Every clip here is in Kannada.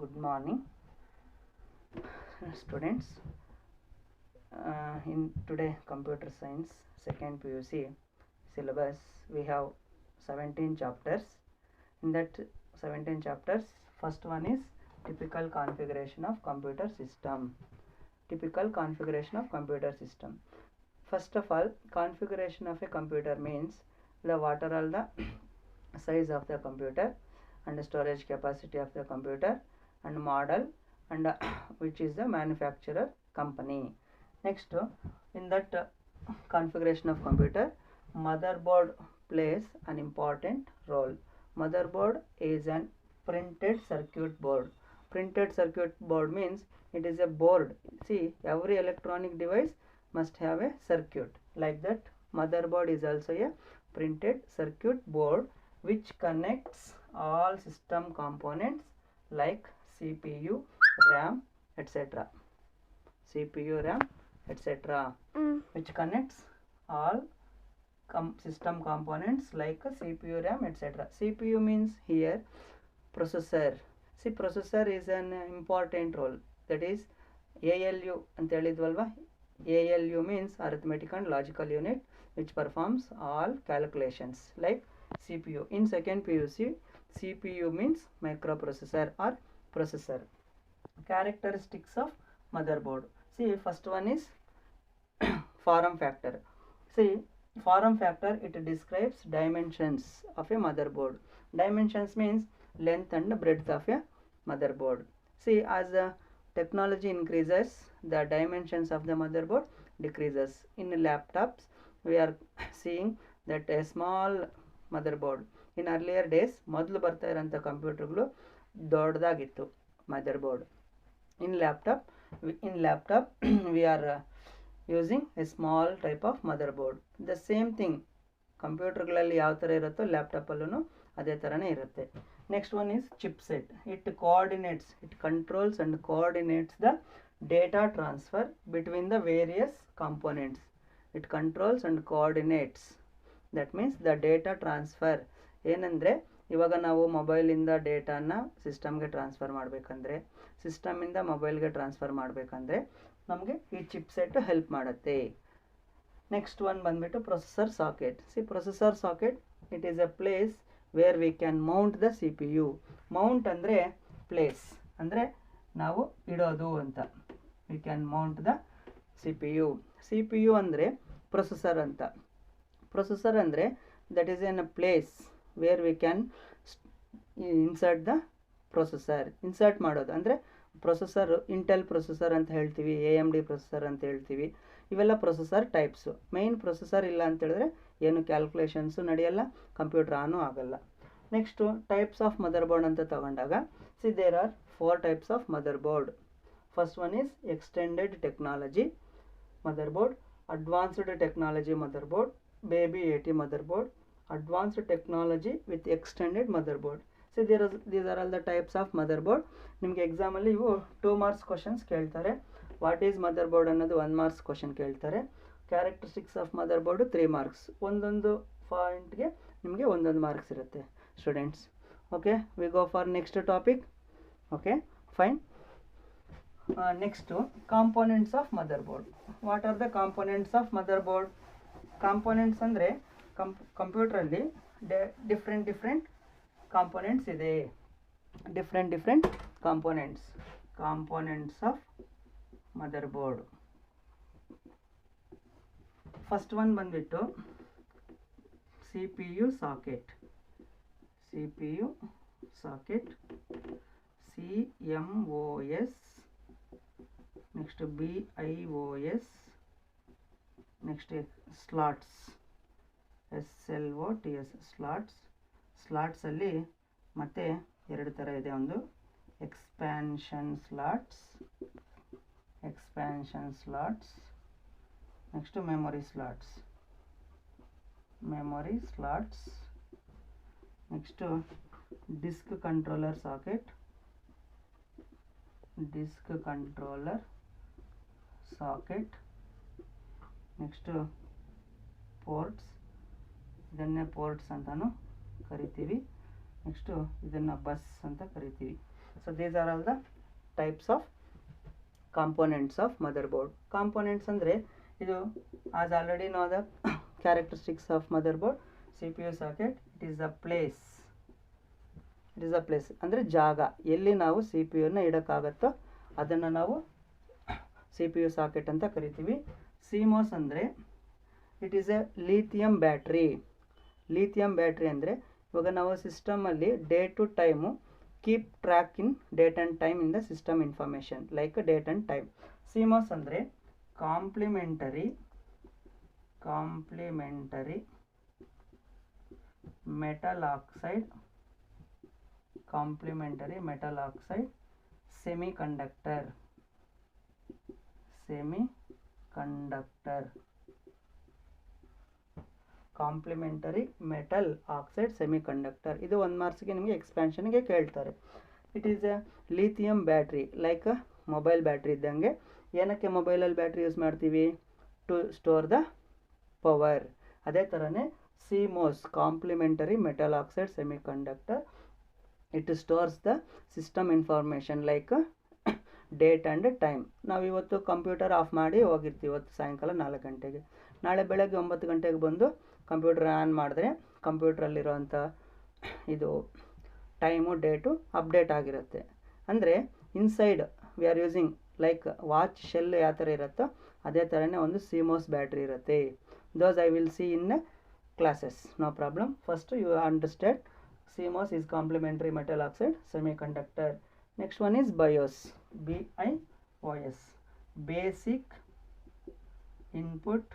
Good morning, students. In today computer science second PUC syllabus, we have 17 chapters. In that 17 chapters, first one is typical configuration of computer system. Typical configuration of computer system. First of all, configuration of a computer means what are all the size of the computer and the storage capacity of the computer and model and which is the manufacturer company. Next, in that configuration of computer, motherboard plays an important role. Motherboard is an printed circuit board. Printed circuit board means it is a board. See, every electronic device must have a circuit. Like that, motherboard is also a printed circuit board which connects all system components like CPU, RAM, etc. CPU, RAM, etc. Which connects all system components like CPU, RAM, etc. CPU means here processor. See, processor is an important role. That is ALU ಅಂತ ಹೇಳಿದ್ವಲ್ವಾ. ALU means arithmetic and logical unit which performs all calculations like CPU. In second PUC, CPU means microprocessor or processor. Characteristics of motherboard. See, first one is form factor. See, form factor, it describes dimensions of a motherboard. Dimensions means length and breadth of a motherboard. See, as the technology increases, the dimensions of the motherboard decreases. In laptops, we are seeing that a small motherboard. In earlier days, ಮೊದಲು ಬರ್ತಾ ಇರೋಂಥ ಕಂಪ್ಯೂಟರ್ಗಳು ದೊಡ್ಡದಾಗಿತ್ತು motherboard. In laptop we are using a small type of motherboard. The same thing, ಕಂಪ್ಯೂಟರ್ಗಳಲ್ಲಿ ಯಾವ ಥರ ಇರುತ್ತೋ ಲ್ಯಾಪ್ಟಾಪಲ್ಲೂ ಅದೇ ಥರನೇ ಇರುತ್ತೆ. Next one is chipset. It controls and coordinates the data transfer between the various components. It controls and coordinates. That means the data transfer. ಏನಂದರೆ ಇವಾಗ ನಾವು ಮೊಬೈಲಿಂದ ಡೇಟಾನ ಸಿಸ್ಟಮ್ಗೆ ಟ್ರಾನ್ಸ್ಫರ್ ಮಾಡಬೇಕಂದ್ರೆ, ಸಿಸ್ಟಮಿಂದ ಮೊಬೈಲ್ಗೆ ಟ್ರಾನ್ಸ್ಫರ್ ಮಾಡಬೇಕಂದ್ರೆ ನಮಗೆ ಈ ಚಿಪ್ಸೆಟ್ ಹೆಲ್ಪ್ ಮಾಡುತ್ತೆ. ನೆಕ್ಸ್ಟ್ ಒನ್ ಬಂದ್ಬಿಟ್ಟು processor socket. C, processor socket, it is A place where we can Mount the CPU. Mount ಅಂದರೆ ಪ್ಲೇಸ್, ಅಂದರೆ ನಾವು ಇಡೋದು ಅಂತ. We can Mount the CPU ಅಂದರೆ ಪ್ರೊಸೆಸರ್ ಅಂತ. ಪ್ರೊಸೆಸರ್ ಅಂದರೆ that is N a place where we can insert the processor. Insert ಮಾಡೋದು ಅಂದರೆ ಪ್ರೊಸೆಸರ್, ಇಂಟೆಲ್ ಪ್ರೊಸೆಸರ್ ಅಂತ ಹೇಳ್ತೀವಿ, AMD ಪ್ರೊಸೆಸರ್ ಅಂತ ಹೇಳ್ತೀವಿ. ಇವೆಲ್ಲ ಪ್ರೊಸೆಸರ್ ಟೈಪ್ಸು. ಮೇಯ್ನ್ ಪ್ರೊಸೆಸರ್ ಇಲ್ಲ ಅಂತ ಹೇಳಿದ್ರೆ ಏನು ಕ್ಯಾಲ್ಕುಲೇಷನ್ಸು ನಡೆಯಲ್ಲ, ಕಂಪ್ಯೂಟರ್ ಆನು ಆಗಲ್ಲ. ನೆಕ್ಸ್ಟು ಟೈಪ್ಸ್ ಆಫ್ ಮದರ್ಬೋರ್ಡ್ ಅಂತ ತಗೊಂಡಾಗ, see, there are 4 types of motherboard. First one is extended technology motherboard, advanced technology motherboard, baby 80 motherboard, advanced technology with extended motherboard. See, these are all the types of motherboard. ನಿಮಗೆ ಎಕ್ಸಾಮಲ್ಲಿ ಇವು 2 marks questions ಕೇಳ್ತಾರೆ. ವಾಟ್ ಈಸ್ ಮದರ್ಬೋರ್ಡ್ ಅನ್ನೋದು 1 marks question ಕೇಳ್ತಾರೆ. Characteristics of motherboard 3 marks. ಒಂದೊಂದು ಪಾಯಿಂಟ್ಗೆ ನಿಮಗೆ ಒಂದೊಂದು ಮಾರ್ಕ್ಸ್ ಇರುತ್ತೆ students. Okay, we go for next topic. Okay, fine. Next components of motherboard. What are the components of motherboard? Components ಅಂದರೆ ಕಂಪ್ಯೂಟ್ರಲ್ಲಿ ಡಿಫ್ರೆಂಟ್ ಕಾಂಪೋನೆಂಟ್ಸ್ ಇದೆ. Different components of motherboard. First one ಬಂದ್ಬಿಟ್ಟು CPU socket. CMOS, next BIOS, next slots, SLOTS, ಸ್ಲಾಟ್ಸಲ್ಲಿ ಮತ್ತೆ 2 ಥರ ಇದೆ. ಒಂದು expansion slots, next memory slots. Next disk controller socket, next ports, ಇದನ್ನೇ ಪೋರ್ಟ್ಸ್ ಅಂತಾನು ಕರಿತೀವಿ. ನೆಕ್ಸ್ಟು ಇದನ್ನು ಬಸ್ ಅಂತ ಕರಿತೀವಿ. So these are all the types of components of motherboard. Components andre idu, as already know the characteristics of motherboard. CPU socket, it is a place ಅಂದರೆ ಜಾಗ, ಎಲ್ಲಿ ನಾವು ಸಿ ಪಿ ಯುನ ಇಡೋಕ್ಕಾಗತ್ತೋ ಅದನ್ನು ನಾವು ಸಿ ಪಿ ಯು ಸಾಕೆಟ್ ಅಂತ ಕರಿತೀವಿ. ಸಿಮೋಸ್ ಅಂದರೆ it is a lithium battery. Lithium battery ಅಂದರೆ ಇವಾಗ ನಾವು ಸಿಸ್ಟಮಲ್ಲಿ day to time keep track in date and time in the system information like date and time. CMOS ಅಂದರೆ complementary metal oxide semiconductor. Complementary metal oxide semiconductor. ಇದು 1 ಮಾರ್ಕ್ಸ್ಗೆ ನಿಮಗೆ ಎಕ್ಸ್ಪ್ಯಾನ್ಷನ್ಗೆ ಕೇಳ್ತಾರೆ. It is a lithium battery like mobile battery ಇದ್ದಂಗೆ. ಏನಕ್ಕೆ ಮೊಬೈಲಲ್ಲಿ ಬ್ಯಾಟ್ರಿ ಯೂಸ್ ಮಾಡ್ತೀವಿ? To store the power. ಅದೇ ಥರನೇ CMOS complementary metal oxide semiconductor, it stores the system information like date and time. ನಾವು ಇವತ್ತು ಕಂಪ್ಯೂಟರ್ ಆಫ್ ಮಾಡಿ ಹೋಗಿರ್ತೀವಿ, ಇವತ್ತು ಸಾಯಂಕಾಲ 4 ಗಂಟೆಗೆ. ನಾಳೆ ಬೆಳಗ್ಗೆ 9 ಗಂಟೆಗೆ ಬಂದು ಕಂಪ್ಯೂಟರ್ ಆನ್ ಮಾಡಿದ್ರೆ ಕಂಪ್ಯೂಟ್ರಲ್ಲಿರೋಂಥ ಇದು ಟೈಮು ಡೇಟು ಅಪ್ಡೇಟ್ ಆಗಿರುತ್ತೆ. ಅಂದರೆ inside we are using like watch shell ಯಾವ ಥರ ಇರುತ್ತೋ ಅದೇ ಥರನೇ ಒಂದು CMOS ಬ್ಯಾಟ್ರಿ ಇರುತ್ತೆ. Those I will see in classes, no problem. First you understand CMOS is complementary metal oxide semiconductor. Next one is BIOS, BIOS, basic input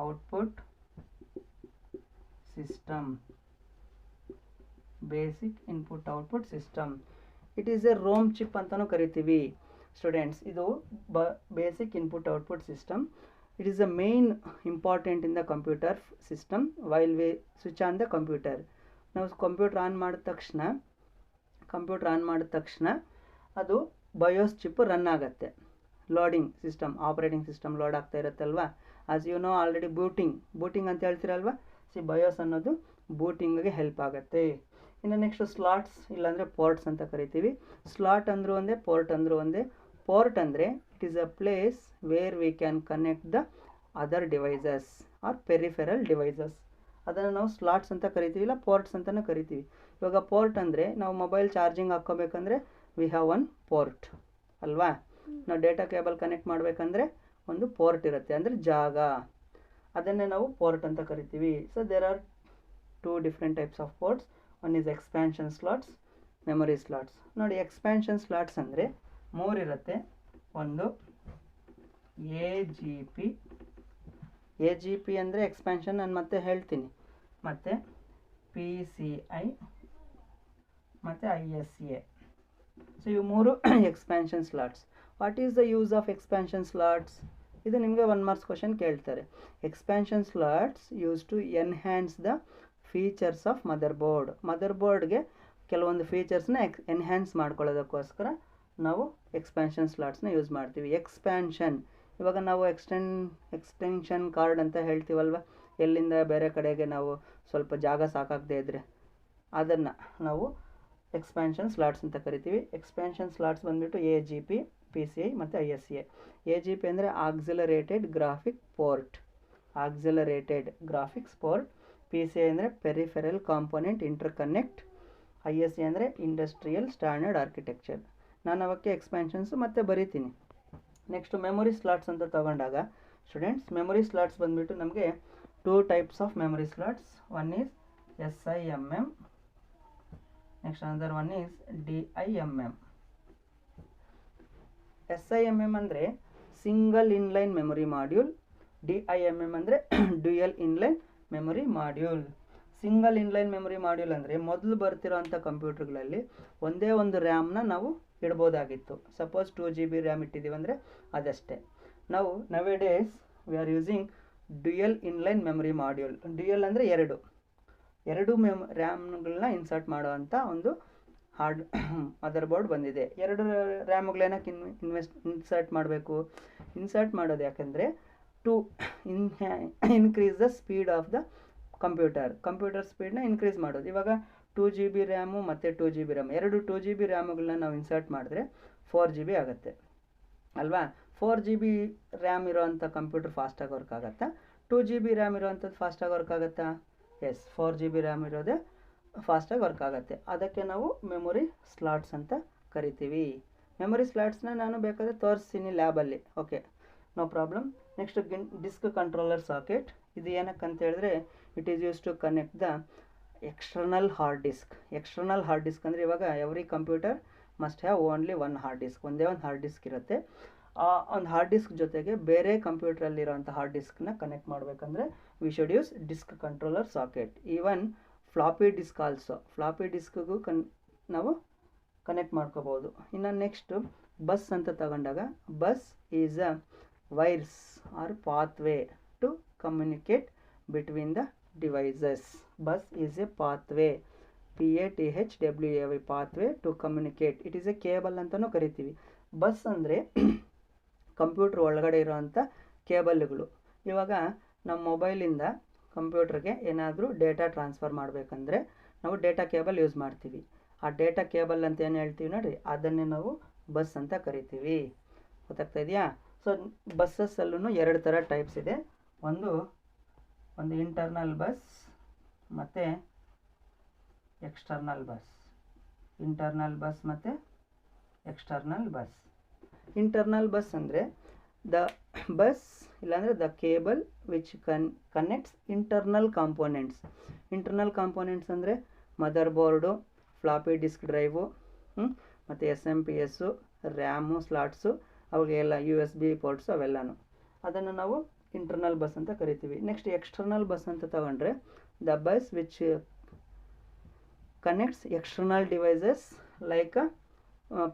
output system. Basic input output system. It is a ROM chip ಅಂತನೂ ಕರಿತೀವಿ ಸ್ಟೂಡೆಂಟ್ಸ್. ಇದು basic input output system. It is the main important in the computer system while we switch on the computer. ನಾವು ಕಂಪ್ಯೂಟರ್ ಆನ್ ಮಾಡಿದ ತಕ್ಷಣ ಅದು ಬಯೋಸ್ ಚಿಪ್ ರನ್ ಆಗುತ್ತೆ. Loading system, operating system load ಆಗ್ತಾ ಇರುತ್ತಲ್ವ. As you know already booting ಅಂತ ಹೇಳ್ತೀರಲ್ವ. ಬಯೋಸ್ ಅನ್ನೋದು ಬೂಟಿಂಗ್ಗೆ ಹೆಲ್ಪ್ ಆಗುತ್ತೆ. ಇನ್ನು ನೆಕ್ಸ್ಟ್ ಸ್ಲಾಟ್ಸ್ ಇಲ್ಲಾಂದರೆ ಪೋರ್ಟ್ಸ್ ಅಂತ ಕರಿತೀವಿ. ಸ್ಲಾಟ್ ಅಂದರೂ ಒಂದೇ, ಪೋರ್ಟ್ ಅಂದರೂ ಒಂದೇ. ಪೋರ್ಟ್ ಅಂದರೆ it is a place where we can connect the other devices or peripheral devices. ಅದನ್ನು ನಾವು ಸ್ಲಾಟ್ಸ್ ಅಂತ ಕರಿತೀವಿ, ಇಲ್ಲ ಪೋರ್ಟ್ಸ್ ಅಂತಲೂ ಕರಿತೀವಿ. ಇವಾಗ ಪೋರ್ಟ್ ಅಂದರೆ ನಾವು ಮೊಬೈಲ್ ಚಾರ್ಜಿಂಗ್ ಹಾಕ್ಕೋಬೇಕಂದ್ರೆ ವಿ ಹ್ಯಾವ್ ಒನ್ ಪೋರ್ಟ್ ಅಲ್ವಾ. ನಾವು ಡೇಟಾ ಕೇಬಲ್ ಕನೆಕ್ಟ್ ಮಾಡಬೇಕಂದ್ರೆ ಒಂದು ಪೋರ್ಟ್ ಇರುತ್ತೆ, ಅಂದರೆ ಜಾಗ. ಅದನ್ನೇ ನಾವು ಪೋರ್ಟ್ ಅಂತ ಕರಿತೀವಿ. So there are 2 different types of ports. One is expansion slots, memory slots. ನೋಡಿ ಎಕ್ಸ್ಪ್ಯಾನ್ಷನ್ ಸ್ಲಾಟ್ಸ್ ಅಂದರೆ 3 ಇರುತ್ತೆ. ಒಂದು AGP ಅಂದರೆ ಎಕ್ಸ್ಪ್ಯಾನ್ಷನ್, ನಾನು ಮತ್ತೆ ಹೇಳ್ತೀನಿ. ಮತ್ತು PCI ಮತ್ತು ISA. ಸೊ ಇವು 3 expansion slots. What is the use of expansion slots? ಇದು ನಿಮಗೆ 1 ಮಾರ್ಕ್ಸ್ ಕ್ವಶನ್ ಕೇಳ್ತಾರೆ. Expansion slots use to enhance the features of ಮದರ್ಬೋರ್ಡ್ಗೆ ಕೆಲವೊಂದು ಫೀಚರ್ಸ್ನ ಎನ್ಹ್ಯಾನ್ಸ್ ಮಾಡ್ಕೊಳ್ಳೋದಕ್ಕೋಸ್ಕರ ನಾವು ಎಕ್ಸ್ಪ್ಯಾನ್ಷನ್ ಸ್ಲಾಟ್ಸ್ನ ಯೂಸ್ ಮಾಡ್ತೀವಿ. ಎಕ್ಸ್ಪ್ಯಾನ್ಷನ್, ಇವಾಗ ನಾವು ಎಕ್ಸ್ಟೆನ್ಷನ್ ಕಾರ್ಡ್ ಅಂತ ಹೇಳ್ತೀವಲ್ವ, ಎಲ್ಲಿಂದ ಬೇರೆ ಕಡೆಗೆ ನಾವು ಸ್ವಲ್ಪ ಜಾಗ ಸಾಕಾಗದೇ ಇದ್ದರೆ ಅದನ್ನು ನಾವು ಎಕ್ಸ್ಪ್ಯಾನ್ಷನ್ ಸ್ಲಾಟ್ಸ್ ಅಂತ ಕರಿತೀವಿ. ಎಕ್ಸ್ಪ್ಯಾನ್ಷನ್ ಸ್ಲಾಟ್ಸ್ ಬಂದುಬಿಟ್ಟು AGP, PCI ಮತ್ತು ISA. AGP ಅಂದರೆ ಆಕ್ಸಿಲರೇಟೆಡ್ ಗ್ರಾಫಿಕ್ ಪೋರ್ಟ್, PCI ಅಂದರೆ ಪೆರಿಫೆರಲ್ ಕಾಂಪೋನೆಂಟ್ ಇಂಟರ್ಕನೆಕ್ಟ್, ISA ಅಂದರೆ ಇಂಡಸ್ಟ್ರಿಯಲ್ ಸ್ಟ್ಯಾಂಡರ್ಡ್ ಆರ್ಕಿಟೆಕ್ಚರ್. ನಾನು ಅವಕ್ಕೆ ಎಕ್ಸ್ಪ್ಯಾನ್ಷನ್ಸು ಮತ್ತೆ ಬರಿತೀನಿ. ನೆಕ್ಸ್ಟ್ ಮೆಮೊರಿ ಸ್ಲಾಟ್ಸ್ ಅಂತ ತಗೊಂಡಾಗ ಸ್ಟೂಡೆಂಟ್ಸ್, ಮೆಮೊರಿ ಸ್ಲಾಟ್ಸ್ ಬಂದುಬಿಟ್ಟು ನಮಗೆ 2 types of memory slots. One is SIMM, next another one is DIMM. SIMM ಅಂದರೆ single inline memory module, DIMM ಅಂದರೆ dual inline memory module. Single inline memory module ಅಂದರೆ ಮೊದಲು ಬರ್ತಿರೋಂಥ ಕಂಪ್ಯೂಟರ್ಗಳಲ್ಲಿ ಒಂದೇ ಒಂದು ರ್ಯಾಮ್ನ ನಾವು ಇಡ್ಬೋದಾಗಿತ್ತು. ಸಪೋಸ್ 2 GB ರ್ಯಾಮ್ ಇಟ್ಟಿದ್ದೀವಿ ಅಂದರೆ ಅದಷ್ಟೇ. ನಾವು nowadays we are using dual inline memory module. Dual ಅಂದರೆ ಎರಡು ರ್ಯಾಮ್ಗಳನ್ನ ಇನ್ಸರ್ಟ್ ಮಾಡುವಂಥ ಒಂದು ಮದರ್ಬೋರ್ಡ್ ಬಂದಿದೆ. 2 ರ್ಯಾಮ್ಗಳೇನಕ್ಕೆ ಇನ್ಸರ್ಟ್ ಮಾಡೋದು ಯಾಕೆಂದರೆ to increase the speed of the computer ಸ್ಪೀಡ್ನ ಇನ್ಕ್ರೀಸ್ ಮಾಡೋದು. ಇವಾಗ 2 GB ರ್ಯಾಮು ಮತ್ತು 2 GB ರ್ಯಾಮ್, ಎರಡು 2 GB ರ್ಯಾಮ್ಗಳನ್ನ ನಾವು ಇನ್ಸರ್ಟ್ ಮಾಡಿದ್ರೆ 4 GB ಆಗುತ್ತೆ ಅಲ್ವಾ. 4 GB ರ್ಯಾಮ್ ಇರೋವಂಥ ಕಂಪ್ಯೂಟರ್ ಫಾಸ್ಟಾಗಿ ವರ್ಕ್ ಆಗುತ್ತಾ, 2 GB ರ್ಯಾಮ್ ಇರೋವಂಥದ್ದು ಫಾಸ್ಟಾಗಿ ವರ್ಕ್ ಆಗುತ್ತಾ? ಎಸ್, 4 GB ರ್ಯಾಮ್ ಇರೋದೇ ಫಾಸ್ಟಾಗಿ ವರ್ಕ್ ಆಗುತ್ತೆ. ಅದಕ್ಕೆ ನಾವು ಮೆಮೊರಿ ಸ್ಲಾಟ್ಸ್ ಅಂತ ಕರಿತೀವಿ. ಮೆಮೊರಿ ಸ್ಲಾಟ್ಸ್ನ ನಾನು ಬೇಕಾದರೆ ತೋರಿಸ್ತೀನಿ ಲ್ಯಾಬಲ್ಲಿ, okay, no problem. Next disk controller socket. ಇದು ಏನಕ್ಕೆ ಅಂತ ಹೇಳಿದ್ರೆ it is use to connect the external hard disk. External hard disk ಅಂದರೆ ಇವಾಗ every computer must have only one hard disk, ಒಂದೇ ಒಂದು ಹಾರ್ಡ್ ಡಿಸ್ಕ್ ಇರುತ್ತೆ. ಆ ಒಂದು ಹಾರ್ಡ್ ಡಿಸ್ಕ್ ಜೊತೆಗೆ ಬೇರೆ ಕಂಪ್ಯೂಟ್ರಲ್ಲಿರೋಂಥ ಹಾರ್ಡ್ ಡಿಸ್ಕ್ನ ಕನೆಕ್ಟ್ ಮಾಡಬೇಕಂದ್ರೆ we should use disk controller socket. Even floppy disk also, floppy ಡಿಸ್ಕ್ಗೂ ನಾವು ಕನೆಕ್ಟ್ ಮಾಡ್ಕೋಬೋದು. ಇನ್ನು ನೆಕ್ಸ್ಟು ಬಸ್ ಅಂತ ತಗೊಂಡಾಗ bus is a wires or pathway to communicate between the devices. Bus is a pathway, PATHWAY, pathway to communicate. It is a cable ಅಂತಲೂ ಕರಿತೀವಿ. ಬಸ್ ಅಂದರೆ ಕಂಪ್ಯೂಟ್ರ್ ಒಳಗಡೆ ಇರೋವಂಥ ಕೇಬಲ್ಗಳು. ಇವಾಗ ನಮ್ಮ ಮೊಬೈಲಿಂದ ಕಂಪ್ಯೂಟ್ರಿಗೆ ಏನಾದರೂ ಡೇಟಾ ಟ್ರಾನ್ಸ್ಫರ್ ಮಾಡಬೇಕಂದ್ರೆ ನಾವು ಡೇಟಾ ಕೇಬಲ್ ಯೂಸ್ ಮಾಡ್ತೀವಿ. ಆ ಡೇಟಾ ಕೇಬಲ್ ಅಂತ ಏನು ಹೇಳ್ತೀವಿ ನೋಡಿರಿ, ಅದನ್ನೇ ನಾವು ಬಸ್ ಅಂತ ಕರಿತೀವಿ. ಗೊತ್ತಾಗ್ತಾ ಇದೆಯಾ? ಸೊ ಬಸ್ಸಸ್ಸಲ್ಲೂ ಎರಡು ಥರ ಟೈಪ್ಸ್ ಇದೆ. ಒಂದು ಇಂಟರ್ನಲ್ ಬಸ್ ಮತ್ತು ಎಕ್ಸ್ಟರ್ನಲ್ ಬಸ್. ಇಂಟರ್ನಲ್ ಬಸ್ ಮತ್ತು ಎಕ್ಸ್ಟರ್ನಲ್ ಬಸ್. ಇಂಟರ್ನಲ್ ಬಸ್ ಅಂದರೆ ದ ಬಸ್ ಇಲ್ಲಾಂದರೆ the cable which connects internal components. Internal components ಅಂದರೆ motherboard, floppy disk drive, ಮತ್ತು SMPS, ರ್ಯಾಮು, ಸ್ಲಾಟ್ಸು, ಅವಾಗೆಲ್ಲ USB ಪೋರ್ಟ್ಸು ಅವೆಲ್ಲನೂ, ಅದನ್ನು ನಾವು ಇಂಟರ್ನಲ್ ಬಸ್ ಅಂತ ಕರಿತೀವಿ. ನೆಕ್ಸ್ಟ್ ಎಕ್ಸ್ಟರ್ನಲ್ ಬಸ್ ಅಂತ ತಗೊಂಡ್ರೆ the bus which connects external devices like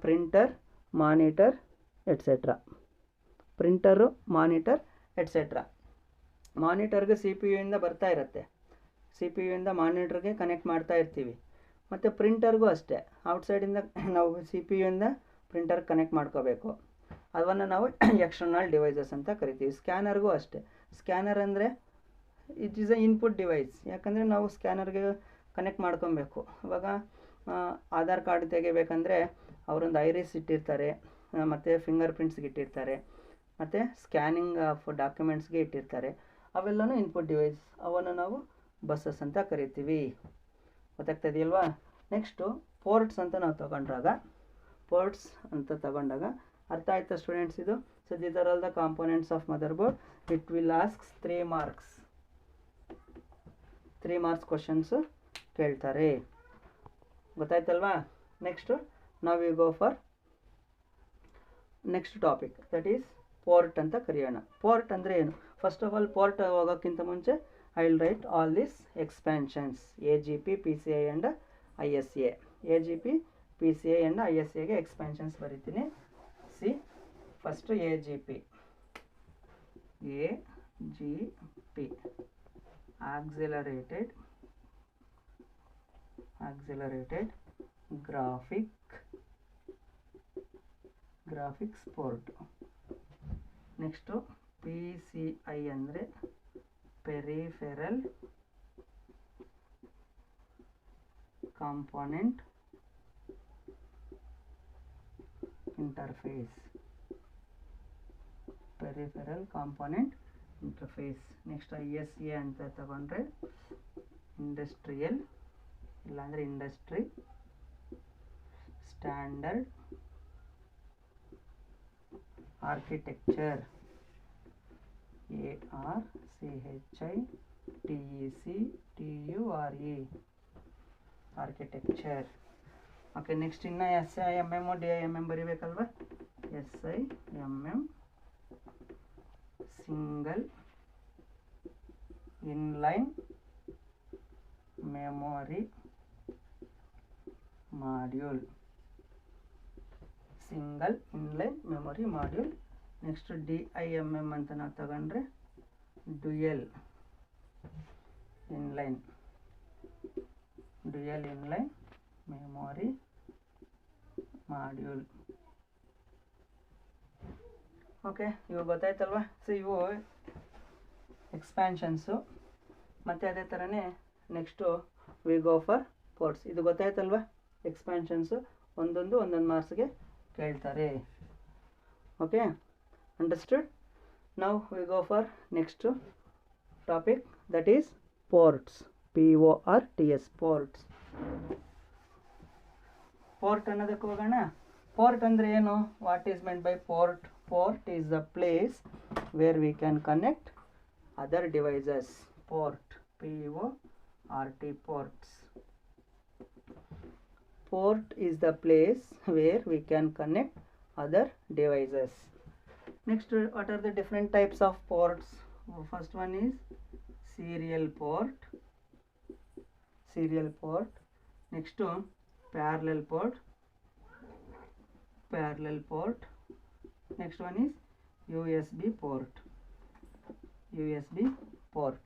printer, monitor etcetera. Printer, monitor etcetera. ಮಾನಿಟರ್ಗೆ CPU ಇಂದ ಬರ್ತಾ ಇರುತ್ತೆ, CPU ಇಂದ ಮಾನಿಟರ್ಗೆ ಕನೆಕ್ಟ್ ಮಾಡ್ತಾ ಇರ್ತೀವಿ. ಮತ್ತು ಪ್ರಿಂಟರ್ಗೂ ಅಷ್ಟೇ, ಔಟ್ಸೈಡಿಂದ ನಾವು CPU ಇಂದ ಪ್ರಿಂಟರ್ ಕನೆಕ್ಟ್ ಮಾಡ್ಕೋಬೇಕು. ಅದನ್ನು ನಾವು ಎಕ್ಸ್ಟರ್ನಲ್ ಡಿವೈಸಸ್ ಅಂತ ಕರಿತೀವಿ. ಸ್ಕ್ಯಾನರ್ಗೂ ಅಷ್ಟೇ. ಸ್ಕ್ಯಾನರ್ ಅಂದರೆ it is a input device, ಯಾಕಂದರೆ ನಾವು ಸ್ಕ್ಯಾನರ್ಗೆ ಕನೆಕ್ಟ್ ಮಾಡ್ಕೊಬೇಕು. ಇವಾಗ ಆಧಾರ್ ಕಾರ್ಡ್ ತೆಗಿಬೇಕಂದ್ರೆ ಅವರೊಂದು ಐರಿಸ್ ಇಟ್ಟಿರ್ತಾರೆ, ಮತ್ತು ಫಿಂಗರ್ ಪ್ರಿಂಟ್ಸ್ಗೆ ಇಟ್ಟಿರ್ತಾರೆ, ಮತ್ತು ಸ್ಕ್ಯಾನಿಂಗ್ ಆಫ್ ಡಾಕ್ಯುಮೆಂಟ್ಸ್ಗೆ ಇಟ್ಟಿರ್ತಾರೆ. ಅವೆಲ್ಲನೂ ಇನ್ಪುಟ್ ಡಿವೈಸ್, ಅವನ್ನು ನಾವು ಬಸ್ಸಸ್ ಅಂತ ಕರಿತೀವಿ. ಗೊತ್ತಾಗ್ತದೆಯಲ್ವಾ? ನೆಕ್ಸ್ಟು ಪೋರ್ಟ್ಸ್ ಅಂತ ನಾವು ತಗೊಂಡಾಗ ಅರ್ಥ ಆಯ್ತಾ ಸ್ಟೂಡೆಂಟ್ಸ್ ಇದು? So these are all the components of motherboard. It will asks 3 marks. 3 marks questions ಕೇಳ್ತಾರೆ. ಗೊತ್ತಾಯ್ತಲ್ವಾ? ನೆಕ್ಸ್ಟು ನಾವು we go for next topic, that is port ಅಂತ ಕರೆಯೋಣ. ಪೋರ್ಟ್ ಅಂದರೆ ಏನು? ಫಸ್ಟ್ ಆಫ್ ಆಲ್ ಪೋರ್ಟ್ ಹೋಗೋಕ್ಕಿಂತ ಮುಂಚೆ I will write all this expansions, AGP, PCI and ISA. AGP, PCI and ISAಗೆ ಎಕ್ಸ್ಪ್ಯಾನ್ಷನ್ಸ್ ಬರೀತೀನಿ. See first AGP accelerated graphics port. Next PCI ಅಂದರೆ peripheral component interface. Next ISA ಅಂತ ತಗೊಂಡ್ರೆ ಇಂಡಸ್ಟ್ರಿಯಲ್ ಇಲ್ಲಾಂದರೆ industry standard architecture, ARCHITECTURE architecture. Okay, next ಇನ್ನು SIMM, DIMM ಬರಿಬೇಕಲ್ವ? SIMM single inline memory module. Next DIMM ಅಂತ ನಾವು ತಗೊಂಡ್ರೆ dual inline memory module. Okay, ಇವು ಗೊತ್ತಾಯ್ತಲ್ವ? ಸೊ ಇವು ಎಕ್ಸ್ಪ್ಯಾನ್ಷನ್ಸು. ಮತ್ತು ಅದೇ ಥರನೇ next we go for ports. ಇದು ಗೊತ್ತಾಯ್ತಲ್ವಾ? ಎಕ್ಸ್ಪ್ಯಾನ್ಷನ್ಸು ಒಂದೊಂದು ಮಾರ್ಕ್ಸ್ಗೆ ಕೇಳ್ತಾರೆ. Okay, understood? Now we go for next topic, that is ports. PORTS, ports. Port ಅನ್ನೋದಕ್ಕೆ ಹೋಗೋಣ. ಪೋರ್ಟ್ ಅಂದರೆ ಏನು? What is meant by port? Port is the place where we can connect other devices. Port, PORT, ports. Port is the place where we can connect other devices. Next, what are the different types of ports? First one is serial port. Serial port. Next one, parallel port. Parallel port. Next one is USB port. USB port.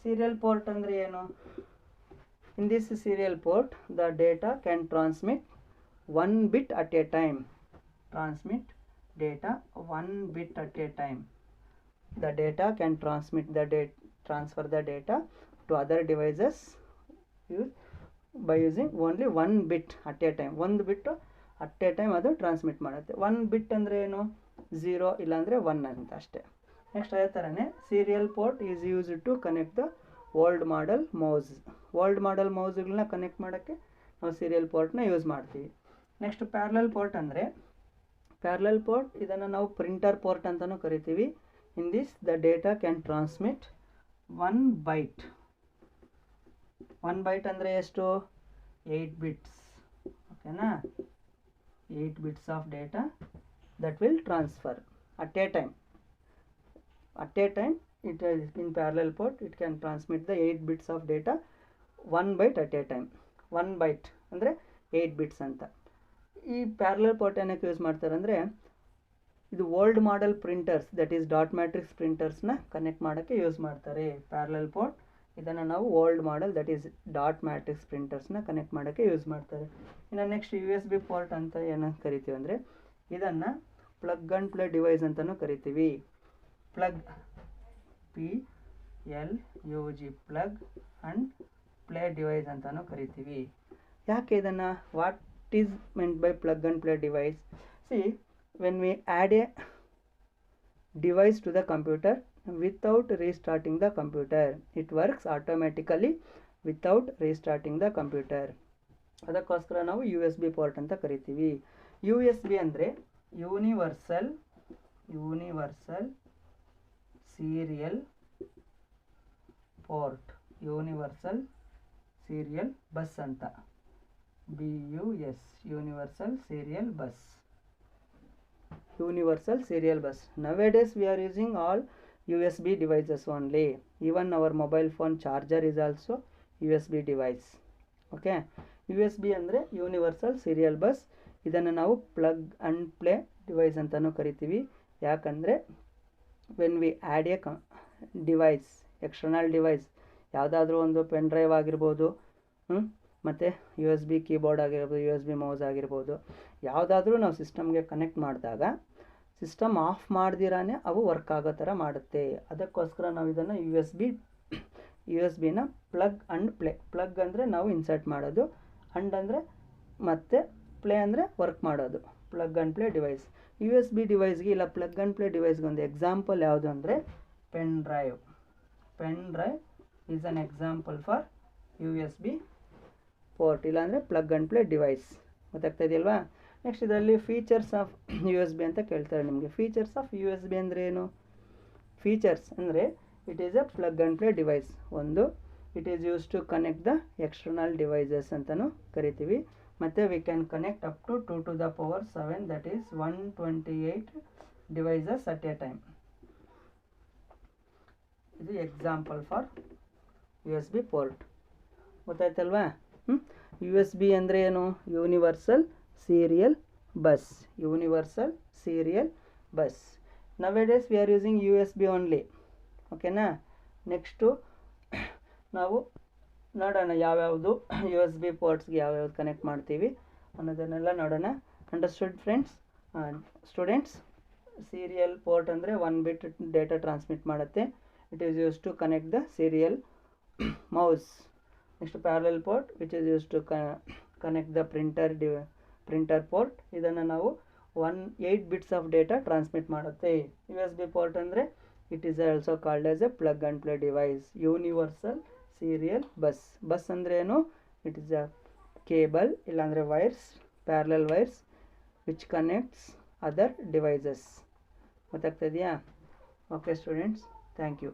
Serial port andre ಏನು? In this serial port, the data can transmit 1 bit at a time. Transmit data 1 bit at a time. The data can transfer the data to other devices by using only 1 bit at a time. 1 bit at a time ಅದು ಟ್ರಾನ್ಸ್ಮಿಟ್ ಮಾಡುತ್ತೆ. 1 ಬಿಟ್ ಅಂದರೆ ಏನು? 0 ಇಲ್ಲಾಂದರೆ 1 ಅಂತ ಅಷ್ಟೇ. ನೆಕ್ಸ್ಟ್ ಅದೇ ಥರನೇ serial port is used to connect the old model mouse. Old model ಮೌಸ್ಗಳನ್ನ ಕನೆಕ್ಟ್ ಮಾಡೋಕ್ಕೆ ನಾವು ಸೀರಿಯಲ್ ಪೋರ್ಟ್ನ ಯೂಸ್ ಮಾಡ್ತೀವಿ. ನೆಕ್ಸ್ಟ್ ಪ್ಯಾರಲಲ್ ಪೋರ್ಟ್ ಅಂದರೆ, ಪ್ಯಾರಲಲ್ ಪೋರ್ಟ್ ಇದನ್ನು ನಾವು ಪ್ರಿಂಟರ್ ಪೋರ್ಟ್ ಅಂತಲೂ ಕರಿತೀವಿ. In this the data can transmit 1 byte. 1 byte ಅಂದರೆ ಎಷ್ಟು? 8 ಬಿಟ್ಸ್. ಓಕೆನಾ? 8 bits of data that will transfer at a time. At a time, it is in parallel port, it can transmit the 8 bits of data 1 byte at a time. 1 byte ಅಂದರೆ 8 bits ಅಂತ. ಈ ಪ್ಯಾರಲಲ್ ಪೋರ್ಟ್ ಏನಕ್ಕೆ ಯೂಸ್ ಮಾಡ್ತಾರೆ ಅಂದರೆ, ಇದು old model printers, that is dot matrix ಪ್ರಿಂಟರ್ಸ್ನ ಕನೆಕ್ಟ್ ಮಾಡೋಕ್ಕೆ ಯೂಸ್ ಮಾಡ್ತಾರೆ ಪ್ಯಾರಲಲ್ ಪೋರ್ಟ್. ಇದನ್ನು ನಾವು old model, that is dot matrix ಪ್ರಿಂಟರ್ಸ್ನ ಕನೆಕ್ಟ್ ಮಾಡೋಕ್ಕೆ ಯೂಸ್ ಮಾಡ್ತಾರೆ. ಇನ್ನು ನೆಕ್ಸ್ಟ್ USB ಪೋರ್ಟ್ ಅಂತ ಏನಂತ ಕರಿತೀವಿ ಅಂದರೆ, ಇದನ್ನು ಪ್ಲಗ್ ಆ್ಯಂಡ್ ಪ್ಲೇ ಡಿವೈಸ್ ಅಂತಲೂ ಕರಿತೀವಿ. Plug, PLUG, plug and play device ಅಂತಲೂ ಕರಿತೀವಿ. ಯಾಕೆ ಇದನ್ನು? What is meant by plug and play device? See, when we add a device to the computer without restarting the computer, it works automatically without restarting the computer. ಅದಕ್ಕೋಸ್ಕರ ನಾವು USB ಪೋರ್ಟ್ ಅಂತ ಕರಿತೀವಿ. USB ಅಂದರೆ universal serial port, universal serial bus ಅಂತ. BUS, universal serial bus. Universal serial bus. Nowadays we are using all USB devices only. Even our mobile phone charger is also USB device. Okay, USB ಅಂದರೆ ಯೂನಿವರ್ಸಲ್ ಸೀರಿಯಲ್ ಬಸ್. ಇದನ್ನು ನಾವು ಪ್ಲಗ್ ಆ್ಯಂಡ್ ಪ್ಲೇ ಡಿವೈಸ್ ಅಂತಲೂ ಕರಿತೀವಿ. ಯಾಕಂದರೆ when we add a device, external device, ಯಾವುದಾದ್ರೂ ಒಂದು ಪೆನ್ ಡ್ರೈವ್ ಆಗಿರ್ಬೋದು, ಮತ್ತು USB ಕೀಬೋರ್ಡ್ ಆಗಿರ್ಬೋದು, USB ಮೌಸ್ ಆಗಿರ್ಬೋದು, ಯಾವುದಾದ್ರೂ ನಾವು ಸಿಸ್ಟಮ್ಗೆ ಕನೆಕ್ಟ್ ಮಾಡಿದಾಗ ಸಿಸ್ಟಮ್ ಆಫ್ ಮಾಡ್ದಿರಾನೆ ಅವು ವರ್ಕ್ ಆಗೋ ಥರ ಮಾಡುತ್ತೆ. ಅದಕ್ಕೋಸ್ಕರ ನಾವು ಇದನ್ನು USB ನ ಪ್ಲಗ್ ಆ್ಯಂಡ್ ಪ್ಲೇ. ಪ್ಲಗ್ ಅಂದರೆ ನಾವು ಇನ್ಸರ್ಟ್ ಮಾಡೋದು, ಆ್ಯಂಡ್ ಅಂದರೆ ಮತ್ತು ಪ್ಲೇ ಅಂದರೆ ವರ್ಕ್ ಮಾಡೋದು. Plug and play device. USB ಡಿವೈಸ್ಗೆ ಇಲ್ಲ ಪ್ಲಗ್ ಆ್ಯಂಡ್ ಪ್ಲೇ ಡಿವೈಸ್ಗೆ ಒಂದು ಎಕ್ಸಾಂಪಲ್ ಯಾವುದು ಅಂದರೆ pen drive. Pen drive is an example for USB port, ಇಲ್ಲಾಂದರೆ ಪ್ಲಗ್ ಆ್ಯಂಡ್ ಪ್ಲೇ ಡಿವೈಸ್. ಗೊತ್ತಾಗ್ತಾ ಇದೆಯಲ್ವಾ? ನೆಕ್ಸ್ಟ್ ಇದರಲ್ಲಿ ಫೀಚರ್ಸ್ ಆಫ್ USB ಅಂತ ಕೇಳ್ತಾರೆ ನಿಮಗೆ. ಫೀಚರ್ಸ್ ಆಫ್ USB ಅಂದರೆ ಏನು? ಫೀಚರ್ಸ್ ಅಂದರೆ it is a plug and play device. ಒಂದು, it is use to connect the external devices ಅಂತಲೂ ಕರಿತೀವಿ. ಮತ್ತು we can connect up to 2 to the power 7, that is 128 devices at a time. ಇದು ಎಕ್ಸಾಂಪಲ್ ಫಾರ್ USB ಪೋರ್ಟ್. ಗೊತ್ತಾಯ್ತಲ್ವಾ? USB ಅಂದರೆ ಏನು? Universal serial bus. Universal serial bus. Nowadays we are using USB only. ಓಕೆನಾ? ನೆಕ್ಸ್ಟು ನಾವು ನೋಡೋಣ ಯಾವ್ಯಾವುದು USB ಪೋರ್ಟ್ಸ್ಗೆ ಯಾವ್ಯಾವ್ದು ಕನೆಕ್ಟ್ ಮಾಡ್ತೀವಿ ಅನ್ನೋದನ್ನೆಲ್ಲ ನೋಡೋಣ. Understood friends? Students, serial port ಅಂದರೆ 1 ಬಿಟ್ ಡೇಟಾ ಟ್ರಾನ್ಸ್ಮಿಟ್ ಮಾಡುತ್ತೆ. It is use to connect the serial mouse. Next parallel port which is use to connect the printer port. ಇದನ್ನು ನಾವು 8 ಬಿಟ್ಸ್ ಆಫ್ ಡೇಟಾ ಟ್ರಾನ್ಸ್ಮಿಟ್ ಮಾಡುತ್ತೆ. USB ಪೋರ್ಟ್ ಅಂದರೆ it is also called as a plug and play device. Universal serial bus ಅಂದರೆ ಏನು? ಇಟ್ ಈಸ್ ಅ ಕೇಬಲ್ ಇಲ್ಲಾಂದರೆ wires, parallel wires which connects other devices. ಗೊತ್ತಾಗ್ತಿದೆಯಾ? Okay students, thank you.